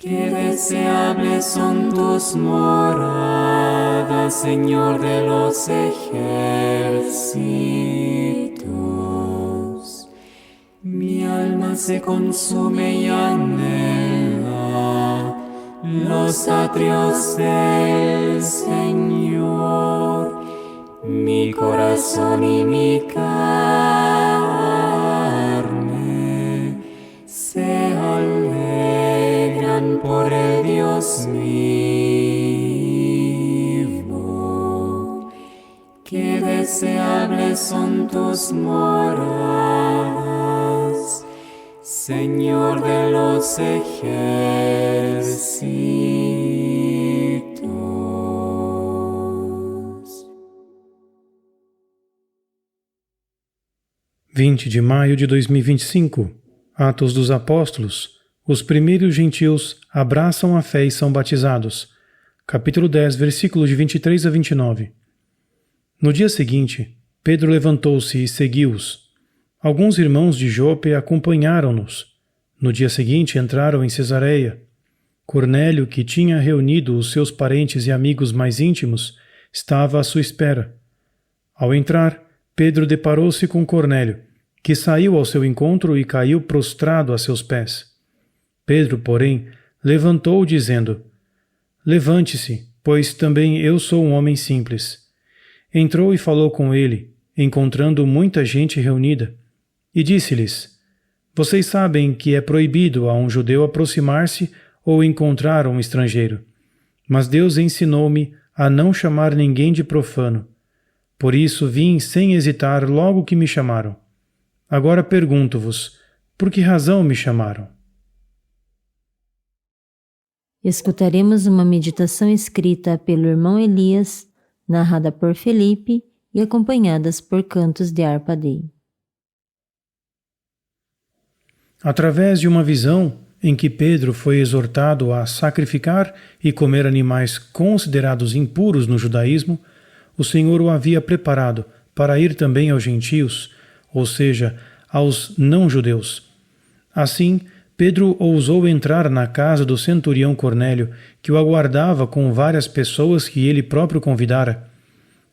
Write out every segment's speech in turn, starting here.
Qué deseables son tus moradas, Señor de los ejércitos. Mi alma se consume y anhela los atrios del Señor. Mi corazón y mi carne se alegran por el Dios vivo. Qué deseables son tus moradas, Señor de los ejércitos. 20 de maio de 2025, Atos dos Apóstolos. Os primeiros gentios abraçam a fé e são batizados. Capítulo 10, versículos de 23 a 29. No dia seguinte, Pedro levantou-se e seguiu-os. Alguns irmãos de Jope acompanharam-nos. No dia seguinte entraram em Cesareia. Cornélio, que tinha reunido os seus parentes e amigos mais íntimos, estava à sua espera. Ao entrar, Pedro deparou-se com Cornélio, que saiu ao seu encontro e caiu prostrado a seus pés. Pedro, porém, levantou dizendo: Levante-se, pois também eu sou um homem simples. Entrou e falou com ele, encontrando muita gente reunida, e disse-lhes: Vocês sabem que é proibido a um judeu aproximar-se ou encontrar um estrangeiro. Mas Deus ensinou-me a não chamar ninguém de profano. Por isso vim sem hesitar logo que me chamaram. Agora pergunto-vos, por que razão me chamaram? Escutaremos uma meditação escrita pelo irmão Elias, narrada por Felipe e acompanhadas por cantos de harpa dei. Através de uma visão em que Pedro foi exortado a sacrificar e comer animais considerados impuros no judaísmo, o Senhor o havia preparado para ir também aos gentios, ou seja, aos não-judeus. Assim, Pedro ousou entrar na casa do centurião Cornélio, que o aguardava com várias pessoas que ele próprio convidara.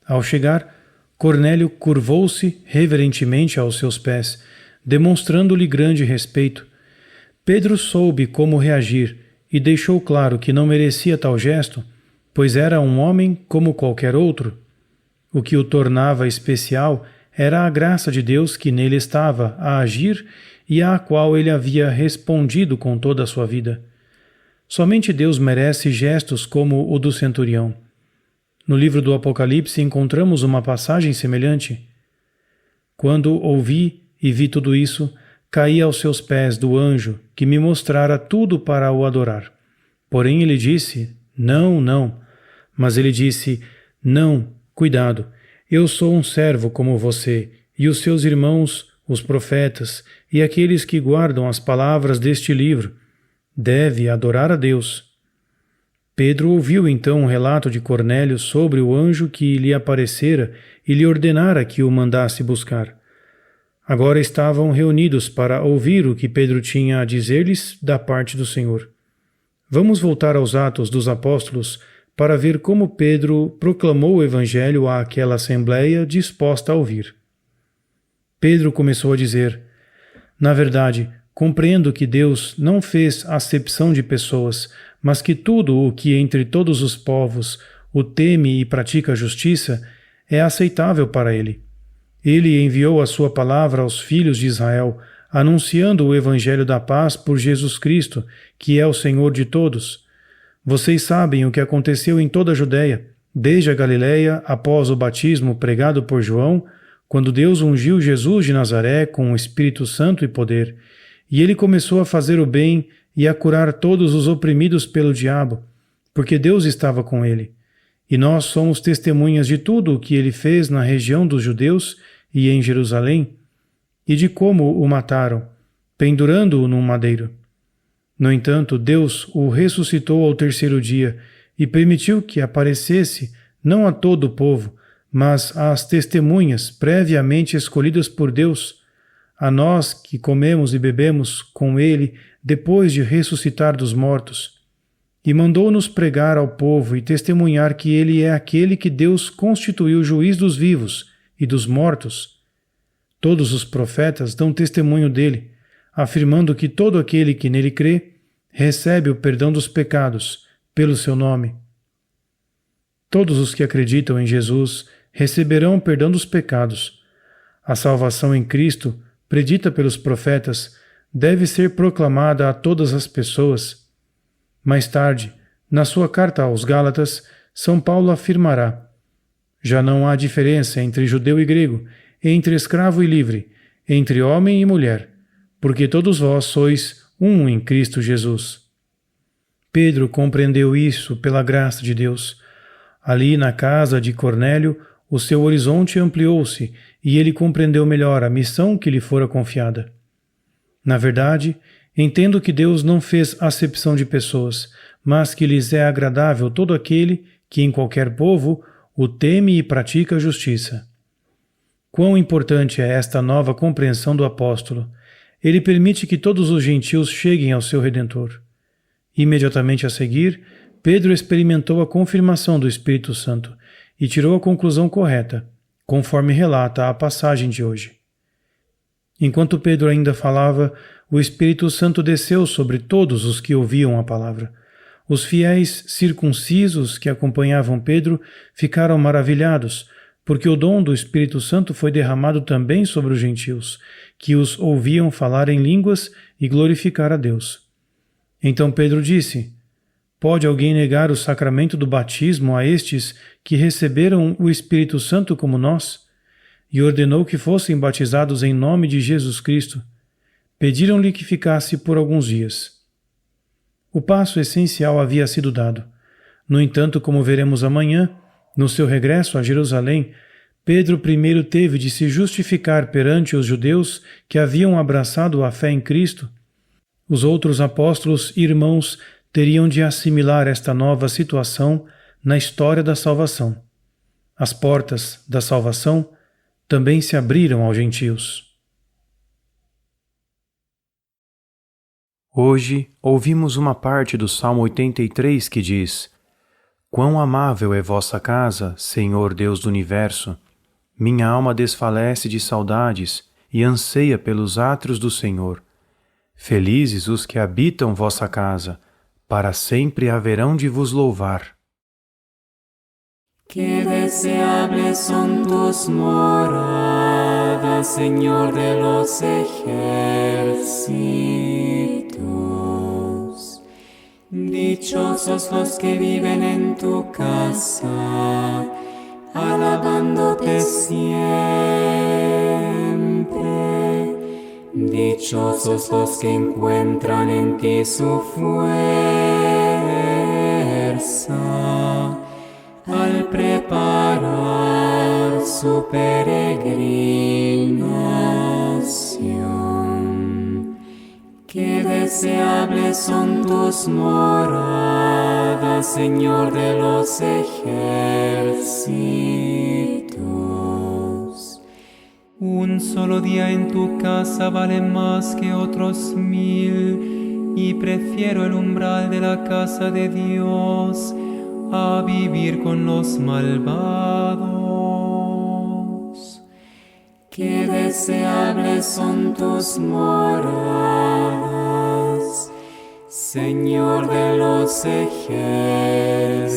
Ao chegar, Cornélio curvou-se reverentemente aos seus pés, demonstrando-lhe grande respeito. Pedro soube como reagir e deixou claro que não merecia tal gesto, pois era um homem como qualquer outro. O que o tornava especial era a graça de Deus que nele estava a agir e à qual ele havia respondido com toda a sua vida. Somente Deus merece gestos como o do centurião. No livro do Apocalipse encontramos uma passagem semelhante. Quando ouvi e vi tudo isso, caí aos seus pés do anjo que me mostrara tudo para o adorar. Porém ele disse, não, não. Mas ele disse, não, cuidado, eu sou um servo como você, e os seus irmãos, os profetas, e aqueles que guardam as palavras deste livro. Deve adorar a Deus. Pedro ouviu então um relato de Cornélio sobre o anjo que lhe aparecera e lhe ordenara que o mandasse buscar. Agora estavam reunidos para ouvir o que Pedro tinha a dizer-lhes da parte do Senhor. Vamos voltar aos Atos dos Apóstolos para ver como Pedro proclamou o Evangelho àquela assembleia disposta a ouvir. Pedro começou a dizer: Na verdade, compreendo que Deus não fez acepção de pessoas, mas que tudo o que entre todos os povos o teme e pratica a justiça é aceitável para ele. Ele enviou a sua palavra aos filhos de Israel, anunciando o Evangelho da paz por Jesus Cristo, que é o Senhor de todos. Vocês sabem o que aconteceu em toda a Judéia, desde a Galileia após o batismo pregado por João, quando Deus ungiu Jesus de Nazaré com o Espírito Santo e poder, e ele começou a fazer o bem e a curar todos os oprimidos pelo diabo, porque Deus estava com ele. E nós somos testemunhas de tudo o que ele fez na região dos judeus e em Jerusalém, e de como o mataram, pendurando-o num madeiro. No entanto, Deus o ressuscitou ao terceiro dia e permitiu que aparecesse não a todo o povo, mas às testemunhas previamente escolhidas por Deus, a nós que comemos e bebemos com ele depois de ressuscitar dos mortos. e mandou-nos pregar ao povo e testemunhar que ele é aquele que Deus constituiu juiz dos vivos e dos mortos. Todos os profetas dão testemunho dele, afirmando que todo aquele que nele crê recebe o perdão dos pecados pelo seu nome. Todos os que acreditam em Jesus receberão o perdão dos pecados. A salvação em Cristo, predita pelos profetas, deve ser proclamada a todas as pessoas. Mais tarde, na sua carta aos Gálatas, São Paulo afirmará: já não há diferença entre judeu e grego, entre escravo e livre, entre homem e mulher, porque todos vós sois um em Cristo Jesus. Pedro compreendeu isso pela graça de Deus. Ali na casa de Cornélio, o seu horizonte ampliou-se e ele compreendeu melhor a missão que lhe fora confiada. Na verdade, entendo que Deus não fez acepção de pessoas, mas que lhes é agradável todo aquele que em qualquer povo o teme e pratica a justiça. Quão importante é esta nova compreensão do apóstolo! Ele permite que todos os gentios cheguem ao seu Redentor. Imediatamente a seguir, Pedro experimentou a confirmação do Espírito Santo e tirou a conclusão correta, conforme relata a passagem de hoje. Enquanto Pedro ainda falava, o Espírito Santo desceu sobre todos os que ouviam a palavra. Os fiéis circuncisos que acompanhavam Pedro ficaram maravilhados, porque o dom do Espírito Santo foi derramado também sobre os gentios, que os ouviam falar em línguas e glorificar a Deus. Então Pedro disse: pode alguém negar o sacramento do batismo a estes que receberam o Espírito Santo como nós? E ordenou que fossem batizados em nome de Jesus Cristo. Pediram-lhe que ficasse por alguns dias. O passo essencial havia sido dado. No entanto, como veremos amanhã, no seu regresso a Jerusalém, Pedro primeiro teve de se justificar perante os judeus que haviam abraçado a fé em Cristo. Os outros apóstolos e irmãos teriam de assimilar esta nova situação na história da salvação. As portas da salvação também se abriram aos gentios. Hoje ouvimos uma parte do Salmo 83 que diz: quão amável é vossa casa, Senhor Deus do universo! Minha alma desfalece de saudades e anseia pelos átrios do Senhor. Felizes os que habitam vossa casa, para sempre haverão de vos louvar. Qué deseables son tus moradas, Señor de los ejércitos. Dichosos los que viven en tu casa, alabándote siempre. Dichosos los que encuentran en ti su fuerza, al preparar su peregrinación. Qué deseables son tus moradas, Señor de los ejércitos. Un solo día en tu casa vale más que otros 1000, y prefiero el umbral de la casa de Dios a vivir con los malvados. Qué deseables son tus moradas, Señor de los ejércitos.